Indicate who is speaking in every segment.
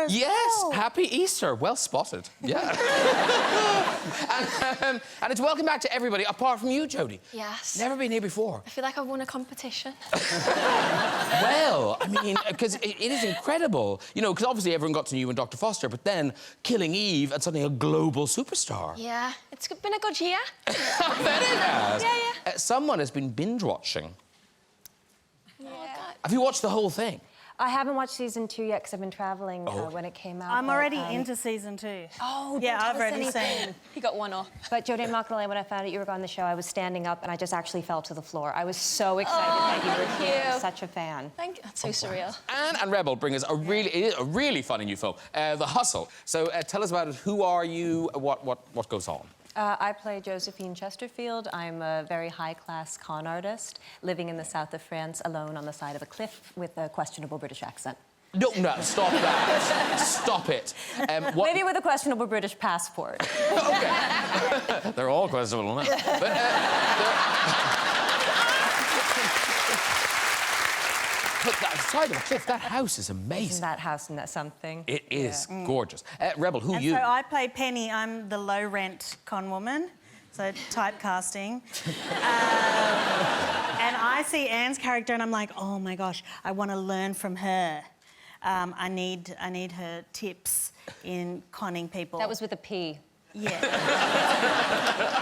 Speaker 1: as well.
Speaker 2: Yes, happy Easter. Well spotted. Yeah. and it's welcome back to everybody, apart from you, Jodie.
Speaker 1: Yes.
Speaker 2: Never been here before.
Speaker 1: I feel like I've won a competition.
Speaker 2: Well, I mean, because it is incredible. You know, because obviously everyone got to know you and Dr. Foster, but then Killing Eve and suddenly a global superstar.
Speaker 1: Yeah, it's been a good year.
Speaker 2: I bet it has.
Speaker 1: Yeah.
Speaker 2: Someone has been binge-watching.
Speaker 1: Yeah.
Speaker 2: Have you watched the whole thing?
Speaker 3: I haven't watched season 2 yet because I've been traveling when it came out.
Speaker 4: I'm already into season 2.
Speaker 3: Oh,
Speaker 4: yeah,
Speaker 3: don't
Speaker 4: I've
Speaker 3: tell us
Speaker 4: already
Speaker 3: anything.
Speaker 4: seen.
Speaker 1: He got one off.
Speaker 3: But Jodie, I'm not gonna lie, when I found out you were on the show, I was standing up and I just actually fell to the floor. I was so excited that you were here. I'm such a fan.
Speaker 1: Thank you. That's so surreal.
Speaker 2: Anne and Rebel bring us a really funny new film, The Hustle. So tell us about it. Who are you? What goes on?
Speaker 3: I play Josephine Chesterfield. I'm a very high-class con artist living in the south of France alone on the side of a cliff with a questionable British accent.
Speaker 2: No, stop that. Stop it.
Speaker 3: Maybe with a questionable British passport.
Speaker 2: OK. They're all questionable now. But, but that side of a cliff, that house is amazing.
Speaker 3: Isn't that house and that something?
Speaker 2: It is gorgeous. Rebel, who are
Speaker 4: And
Speaker 2: you?
Speaker 4: so I play Penny. I'm the low-rent con woman, so typecasting. And I see Anne's character and I'm like, oh my gosh, I want to learn from her. I need her tips in conning people.
Speaker 3: That was with a P.
Speaker 4: Yeah.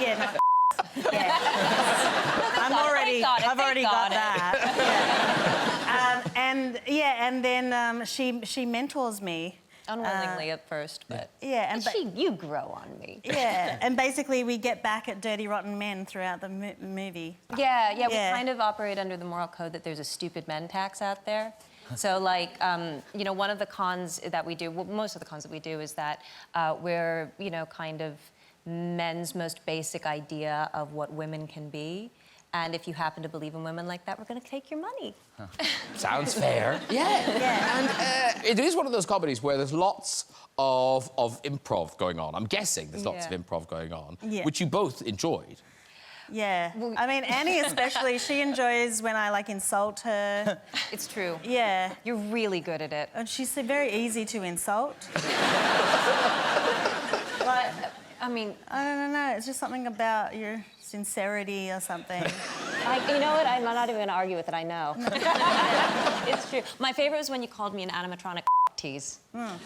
Speaker 4: Yeah. No, yeah. I've already got that. Yeah. And then she mentors me.
Speaker 3: Unwillingly at first, but...
Speaker 4: Yeah,
Speaker 3: and you grow on me.
Speaker 4: Yeah, and basically we get back at dirty, rotten men throughout the movie.
Speaker 3: Yeah, we kind of operate under the moral code that there's a stupid men tax out there. So, like, you know, one of the cons that we do, well, most of the cons that we do is that we're, you know, kind of men's most basic idea of what women can be. And if you happen to believe in women like that, we're going to take your money.
Speaker 2: Huh. Sounds fair. Yeah. And it is one of those comedies where there's lots of improv going on. I'm guessing there's lots of improv going on, which you both enjoyed.
Speaker 4: Yeah. I mean, Annie especially, she enjoys when I, like, insult her.
Speaker 3: It's true.
Speaker 4: Yeah.
Speaker 3: You're really good at it.
Speaker 4: And she's very easy to insult.
Speaker 3: But, I mean...
Speaker 4: I don't know, it's just something about your sincerity or something.
Speaker 3: You know what? I'm not even going to argue with it, I know. It's true. My favourite was when you called me an animatronic tease.
Speaker 4: Yeah,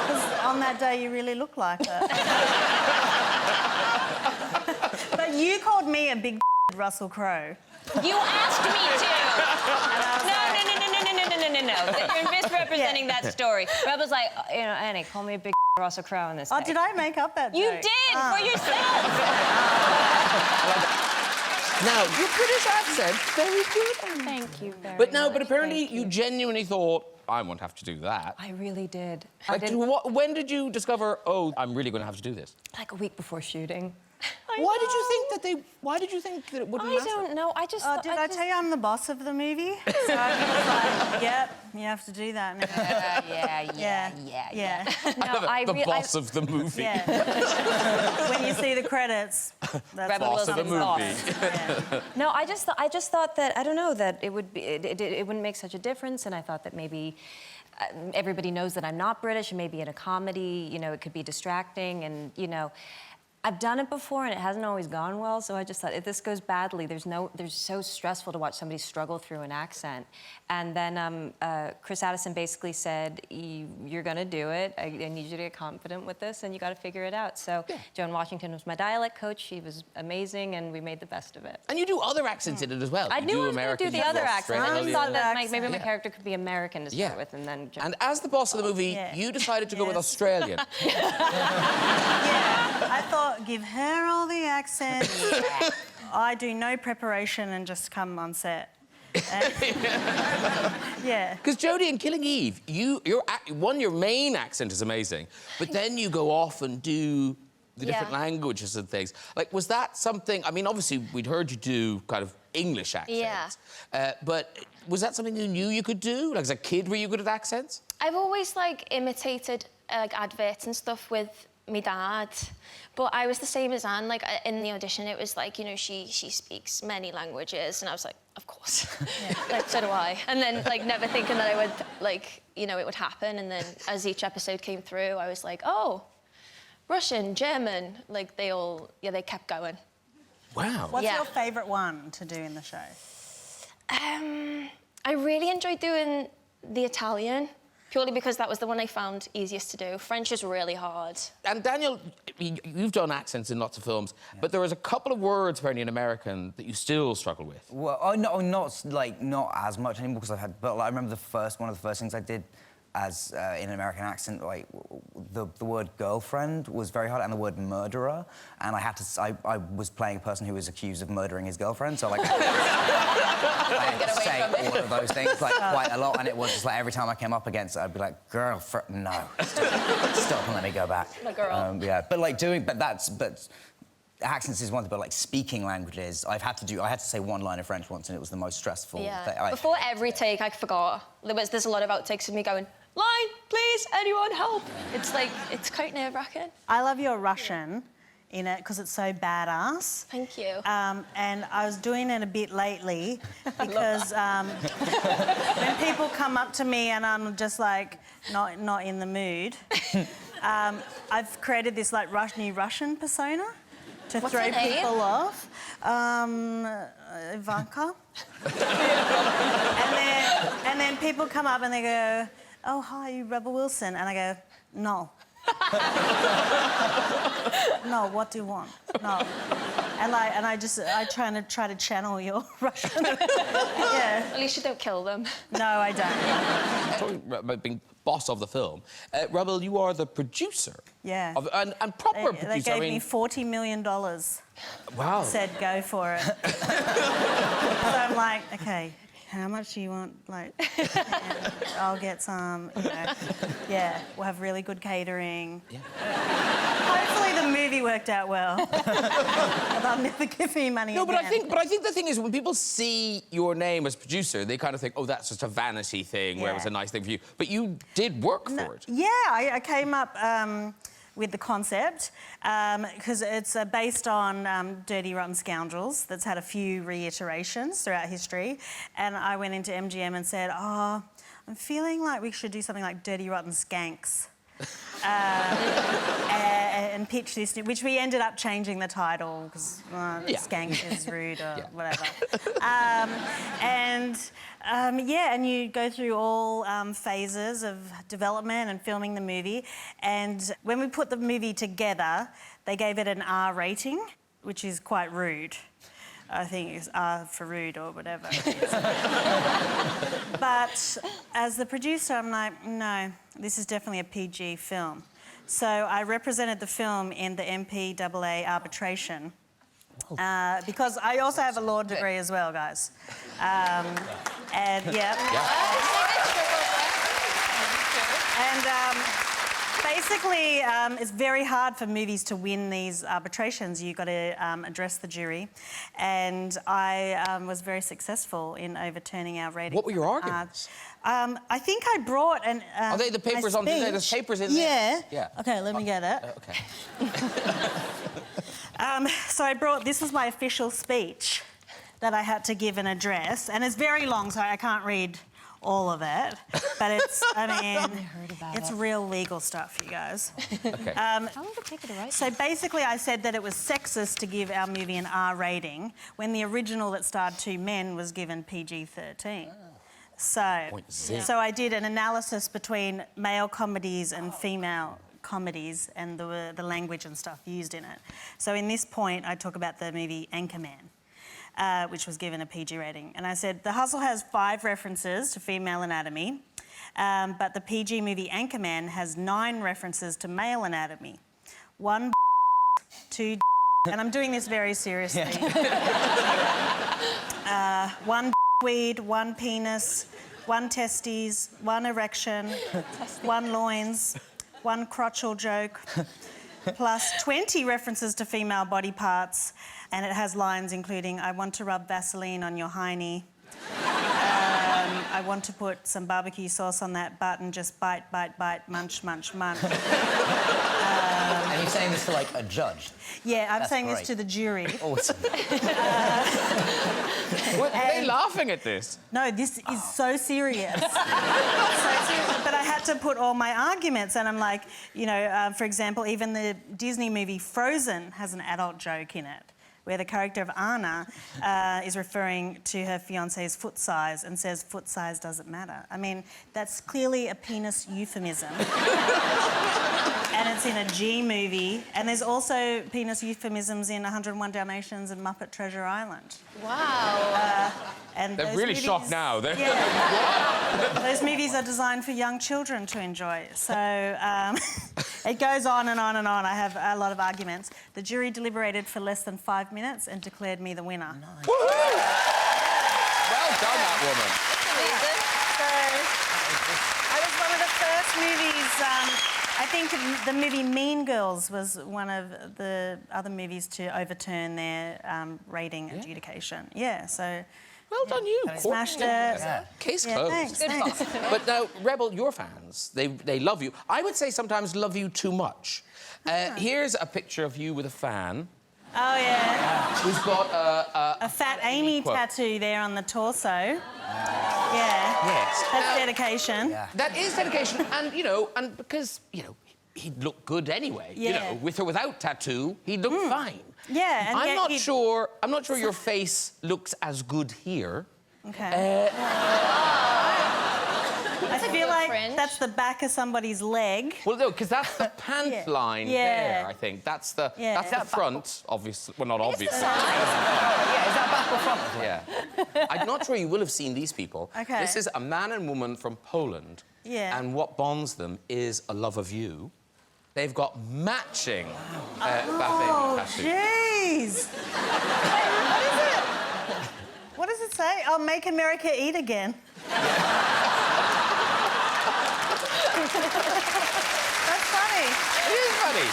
Speaker 4: because on that day you really look like her. But you called me a big Russell Crowe.
Speaker 3: You asked me to! No. You're misrepresenting that story. Rebel's like, you know, Annie, call me a big Russell Crowe in this
Speaker 4: Oh,
Speaker 3: day.
Speaker 4: did I make up that
Speaker 3: You
Speaker 4: joke?
Speaker 3: did, for yourself!
Speaker 2: Now, your British accent, very good.
Speaker 3: Thank you very
Speaker 2: But
Speaker 3: much.
Speaker 2: but apparently you genuinely thought, I won't have to do that.
Speaker 3: I really did.
Speaker 2: When did you discover, oh, I'm really going to have to do this?
Speaker 3: Like a week before shooting.
Speaker 2: Why did you think that it wouldn't matter?
Speaker 3: I don't know. I just...
Speaker 4: Did I tell you I'm the boss of the movie? So I was like, yep, you have to do that now.
Speaker 3: Yeah. No,
Speaker 2: the boss of the movie.
Speaker 4: Yeah. When you see the credits, that's
Speaker 3: Rebel
Speaker 2: boss of the movie.
Speaker 3: No, I just thought that, I don't know, that it wouldn't make such a difference, and I thought that maybe everybody knows that I'm not British, and maybe in a comedy, you know, it could be distracting, and, you know, I've done it before and it hasn't always gone well, so I just thought if this goes badly, there's so stressful to watch somebody struggle through an accent. And then Chris Addison basically said, you're gonna do it. I need you to get confident with this and you gotta figure it out. So Joan Washington was my dialect coach. She was amazing and we made the best of it.
Speaker 2: And you do other accents in it as well.
Speaker 3: I knew I was gonna do the other accent. I just thought that maybe my character could be American to start with and then...
Speaker 2: And as the boss of the movie, you decided to go with Australian.
Speaker 4: I thought, give her all the accents. I do no preparation and just come on set. Yeah.
Speaker 2: Because Jodie, in Killing Eve, your main accent is amazing, but then you go off and do the different languages and things. Like, was that something... I mean, obviously, we'd heard you do kind of English accents. But was that something you knew you could do? Like, as a kid, were you good at accents?
Speaker 1: I've always, like, imitated, like, adverts and stuff with my dad. But I was the same as Anne. Like, in the audition, it was like, you know, she speaks many languages. And I was like, of course. Like, so do I. And then, like, never thinking that I would, like, you know, it would happen. And then as each episode came through, I was like, oh, Russian, German, like, they kept going.
Speaker 2: Wow.
Speaker 4: What's your favourite one to do in the show?
Speaker 1: I really enjoyed doing the Italian, purely because that was the one I found easiest to do. French is really hard.
Speaker 2: And Daniel, you've done accents in lots of films, but there was a couple of words, apparently, in American that you still struggle with.
Speaker 5: Well, not as much anymore because I've had. But like, I remember one of the first things I did as in an American accent, like the word girlfriend was very hard, and the word murderer, and I had to. I was playing a person who was accused of murdering his girlfriend, so like. I had to say all of those things like quite a lot, and it was just like every time I came up against it, I'd be like, "Girlfriend, no, stop and let me go back."
Speaker 1: My girl.
Speaker 5: Yeah, but accents is one thing, but like speaking languages, I had to say one line of French once, and it was the most stressful.
Speaker 1: Yeah. Before every take, I forgot. There's a lot of outtakes of me going, line, please, anyone help. It's like, it's quite nerve-wracking.
Speaker 4: I love your Russian in it because it's so badass.
Speaker 1: Thank you.
Speaker 4: And I was doing it a bit lately because when people come up to me and I'm just like not in the mood, I've created this like new Russian persona to
Speaker 1: What's
Speaker 4: throw
Speaker 1: her name?
Speaker 4: people off. Ivanka. and then people come up and they go, "Oh hi, you Rebel Wilson," and I go, "No." No, what do you want? No. And I try to channel your Russian. Yeah.
Speaker 1: At least you don't kill them.
Speaker 4: No, I don't.
Speaker 2: Talking about being boss of the film, Rebel, you are the producer.
Speaker 4: Yeah.
Speaker 2: And proper producer.
Speaker 4: They gave
Speaker 2: I mean,
Speaker 4: me $40 million.
Speaker 2: wow.
Speaker 4: Said go for it. So I'm like, okay, how much do you want? Like, yeah, I'll get some, you know. Yeah, we'll have really good catering.
Speaker 2: Yeah.
Speaker 4: Hopefully the movie worked out well. They'll never give me money
Speaker 2: No,
Speaker 4: again.
Speaker 2: but I think the thing is, when people see your name as producer, they kind of think, oh, that's just a vanity thing, where it was a nice thing for you. But you did work for it.
Speaker 4: Yeah, I came up with the concept because it's based on Dirty Rotten Scoundrels that's had a few reiterations throughout history. And I went into MGM and said, oh, I'm feeling like we should do something like Dirty Rotten Skanks. And pitch this, which we ended up changing the title because skank is rude or whatever. And you go through all phases of development and filming the movie. And when we put the movie together, they gave it an R rating, which is quite rude. I think it's R for rude or whatever it is. But as the producer, I'm like, no, this is definitely a PG film. So I represented the film in the MPAA arbitration because I also have a law degree as well, guys. Basically, it's very hard for movies to win these arbitrations. You've got to address the jury. And I was very successful in overturning our rating.
Speaker 2: What were your arguments?
Speaker 4: I think I brought an.
Speaker 2: Are they the papers on there? There's papers in there?
Speaker 4: Yeah. Okay, let me get it.
Speaker 2: Okay.
Speaker 4: So I brought. This was my official speech that I had to give an address, and it's very long, so I can't read all of it. But it's. I mean, it's real legal stuff, you guys.
Speaker 2: Okay.
Speaker 3: How long did it take you to write?
Speaker 4: So basically, I said that it was sexist to give our movie an R rating when the original that starred two men was given PG-13. So I did an analysis between male comedies and female comedies and the language and stuff used in it. So in this point, I talk about the movie Anchorman, which was given a PG rating. And I said, The Hustle has 5 references to female anatomy, but the PG movie Anchorman has 9 references to male anatomy. 1 2 and I'm doing this very seriously. 1 weed, 1 penis, 1 testes, 1 erection, 1 loins, 1 crotchal joke, plus 20 references to female body parts, and it has lines including, I want to rub Vaseline on your hiney, I want to put some barbecue sauce on that butt and just bite, bite, bite, munch, munch, munch.
Speaker 5: And you're saying this to, like, a judge?
Speaker 4: Yeah, I'm
Speaker 5: That's
Speaker 4: saying
Speaker 5: great.
Speaker 4: this to the jury.
Speaker 5: Awesome.
Speaker 2: Are they laughing at this?
Speaker 4: No, this is so serious. So serious. But I had to put all my arguments, and I'm like, you know, for example, even the Disney movie Frozen has an adult joke in it, where the character of Anna is referring to her fiance's foot size and says foot size doesn't matter. I mean, that's clearly a penis euphemism. And it's in a G movie. And there's also penis euphemisms in 101 Dalmatians and Muppet Treasure Island.
Speaker 1: Wow.
Speaker 4: And
Speaker 2: They're
Speaker 4: those
Speaker 2: really
Speaker 4: movies-
Speaker 2: shocked now. They're
Speaker 4: Yeah. Those movies are designed for young children to enjoy. So it goes on and on and on. I have a lot of arguments. The jury deliberated for less than 5 minutes and declared me the winner.
Speaker 2: Woohoo! Well done, that woman.
Speaker 4: So I was one of the first movies. I think the movie Mean Girls was one of the other movies to overturn their rating adjudication. Yeah, so...
Speaker 2: Well done, you.
Speaker 4: Smashed it.
Speaker 5: Yeah.
Speaker 2: Case
Speaker 4: Yeah,
Speaker 2: closed.
Speaker 4: thanks.
Speaker 2: But now, Rebel, your fans, they love you. I would say sometimes love you too much. Here's a picture of you with a fan
Speaker 4: Oh, yeah.
Speaker 2: who's got
Speaker 4: A Fat Amy
Speaker 2: quote.
Speaker 4: tattoo there on the torso. Yeah.
Speaker 2: Yes.
Speaker 4: That's dedication.
Speaker 5: Yeah.
Speaker 2: That is dedication, and, you know, and because, you know, he'd look good anyway. You
Speaker 4: Yeah.
Speaker 2: know, with or without tattoo, he'd look fine.
Speaker 4: Yeah, and
Speaker 2: I'm
Speaker 4: yet
Speaker 2: not
Speaker 4: he'd-
Speaker 2: sure. I'm not sure your face looks as good here.
Speaker 4: Okay. I feel
Speaker 1: good
Speaker 4: like
Speaker 1: fringe.
Speaker 4: that's the back of somebody's leg.
Speaker 2: Well, no, because that's the pant
Speaker 4: Yeah.
Speaker 2: line
Speaker 4: Yeah.
Speaker 2: there. I think that's the
Speaker 4: Yeah.
Speaker 2: that's the front, obviously. Well, not obviously.
Speaker 5: Yeah, is that back or front?
Speaker 2: Yeah. I'm not sure you will have seen these people.
Speaker 4: Okay.
Speaker 2: This is a man and woman from Poland.
Speaker 4: Yeah.
Speaker 2: And what bonds them is a love of you. They've got matching
Speaker 4: Oh,
Speaker 2: tattoos.
Speaker 4: jeez. What is it? What does it say? Oh, make America eat again. That's funny.
Speaker 2: It is funny.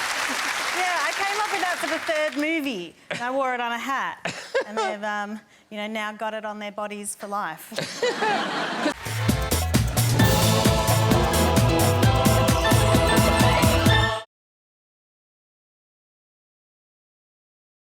Speaker 4: Yeah, I came up with that for the third movie. And I wore it on a hat. And they've, you know, now got it on their bodies for life.